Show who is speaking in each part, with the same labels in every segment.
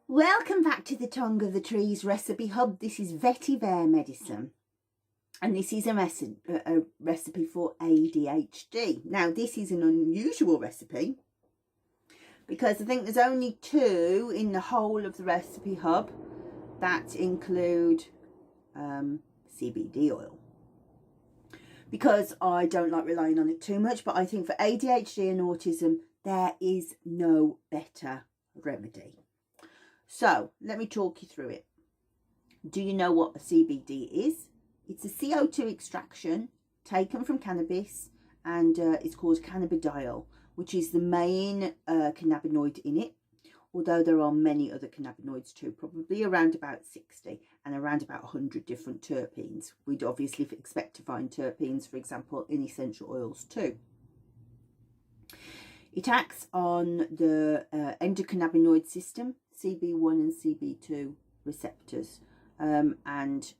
Speaker 1: Welcome back to the Tongue of the Trees Recipe Hub. This is Vetiver medicine, and this is a recipe for ADHD. Now, this is an unusual recipe because I think there's only 2 in the whole of the Recipe Hub that include CBD oil, because I don't like relying on it too much. But I think for ADHD and autism, there is no better remedy. So let me talk you through it. Do you know what a CBD is? It's a CO2 extraction taken from cannabis, and it's called cannabidiol, which is the main cannabinoid in it, although there are many other cannabinoids too, probably around about 60 and around about 100 different terpenes. We'd obviously expect to find terpenes, for example, in essential oils too. It acts on the endocannabinoid system, CB1 and CB2 receptors, and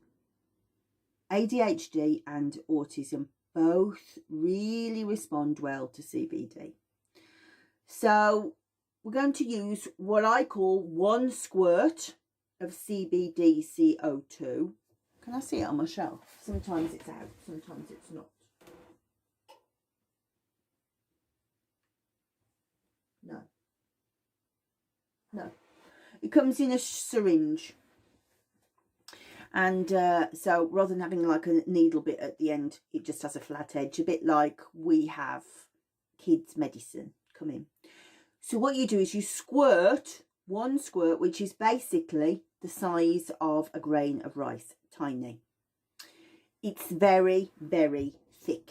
Speaker 1: ADHD and autism both really respond well to CBD. So we're going to use what I call 1 squirt of CBD CO2. Can I see it on my shelf? Sometimes it's out, sometimes it's not. No. It comes in a syringe, and so rather than having like a needle bit at the end, it just has a flat edge, a bit like we have kids medicine come in. So what you do is you squirt 1 squirt, which is basically the size of a grain of rice, tiny. It's very, very thick.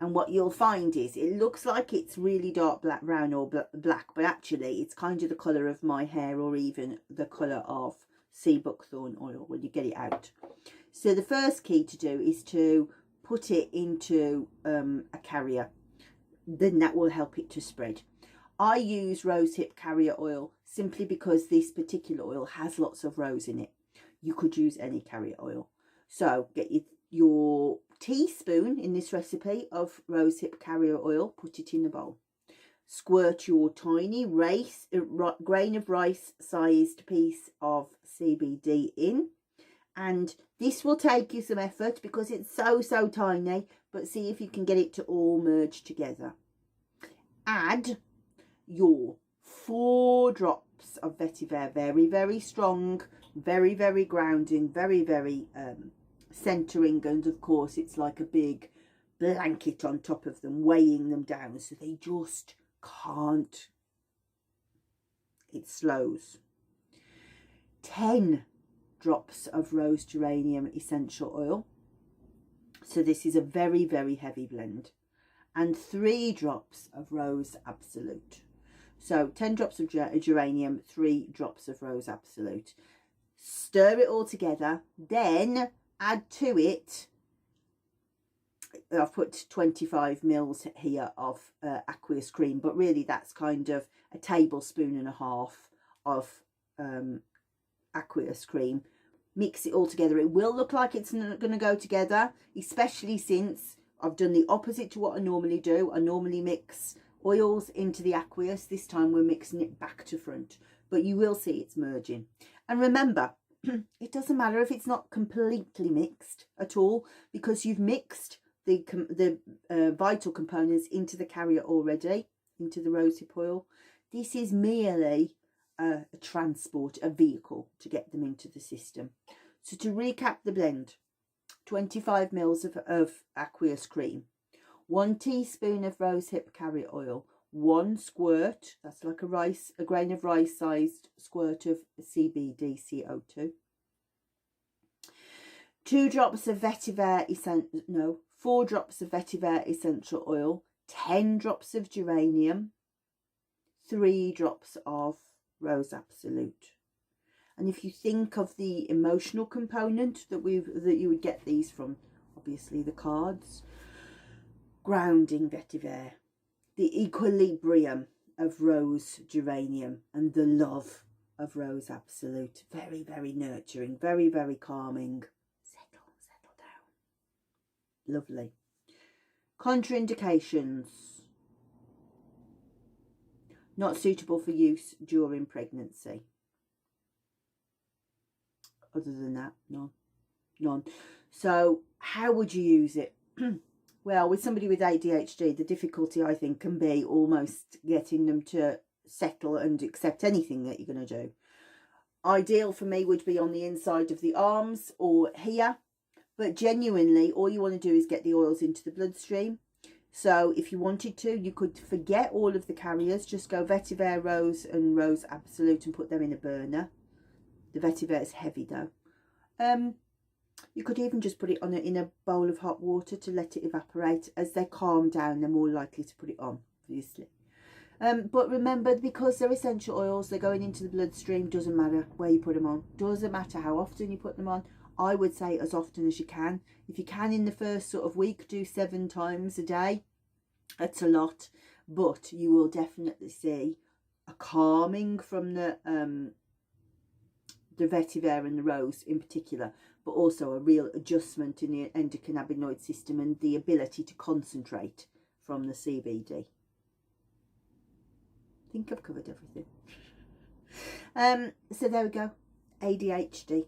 Speaker 1: And what you'll find is it looks like it's really dark black, brown or black, but actually it's kind of the colour of my hair, or even the colour of sea buckthorn oil when you get it out. So the first key to do is to put it into a carrier. Then that will help it to spread. I use Rosehip carrier oil simply because this particular oil has lots of rose in it. You could use any carrier oil. So get your teaspoon in this recipe of Rosehip carrier oil, put it in a bowl. Squirt your tiny grain of rice sized piece of CBD in, and this will take you some effort because it's so tiny, but see if you can get it to all merge together. Add your 4 drops of Vetiver, very strong, very grounding, very centering, and of course it's like a big blanket on top of them, weighing them down so they just can't. It slows. 10 drops of rose geranium essential oil, so this is a very heavy blend, and 3 drops of rose absolute. So 10 drops of geranium, 3 drops of rose absolute. Stir it all together, then add to it, I've put 25 mils here of Aqueous cream, but really that's kind of a tablespoon and a half of Aqueous cream. Mix it all together. It will look like it's not going to go together, especially since I've done the opposite to what I normally do. I normally mix oils into the Aqueous. This time we're mixing it back to front, but you will see it's merging. And remember, it doesn't matter if it's not completely mixed at all, because you've mixed the vital components into the carrier already, into the rosehip oil. This is merely a transport, a vehicle to get them into the system. So to recap the blend: 25 mils of Aqueous cream, 1 teaspoon of rosehip carrier oil, 1 squirt, that's like a grain of rice sized squirt of CBD CO2, 4 drops of Vetiver essential oil, 10 drops of geranium, 3 drops of rose absolute. And if you think of the emotional component that you would get these from, obviously the cards, grounding Vetiver, the equilibrium of rose geranium, and the love of Rose Absolute. Very, very nurturing, very, very calming. Settle down. Lovely. Contraindications. Not suitable for use during pregnancy. Other than that, none. So how would you use it? Well, with somebody with ADHD, the difficulty, I think, can be almost getting them to settle and accept anything that you're going to do. Ideal for me would be on the inside of the arms or here. But genuinely, all you want to do is get the oils into the bloodstream. So if you wanted to, you could forget all of the carriers. Just go Vetiver, Rose and Rose Absolute and put them in a burner. The Vetiver is heavy though. You could even just put it on in a bowl of hot water to let it evaporate. As they calm down, they're more likely to put it on, obviously. But remember, because they're essential oils, they're going into the bloodstream. Doesn't matter where you put them on. Doesn't matter how often you put them on. I would say as often as you can. If you can in the first sort of week, do 7 times a day. That's a lot. But you will definitely see a calming from the Vetiver and the Rose in particular, but also a real adjustment in the endocannabinoid system and the ability to concentrate from the CBD. I think I've covered everything. So there we go. ADHD.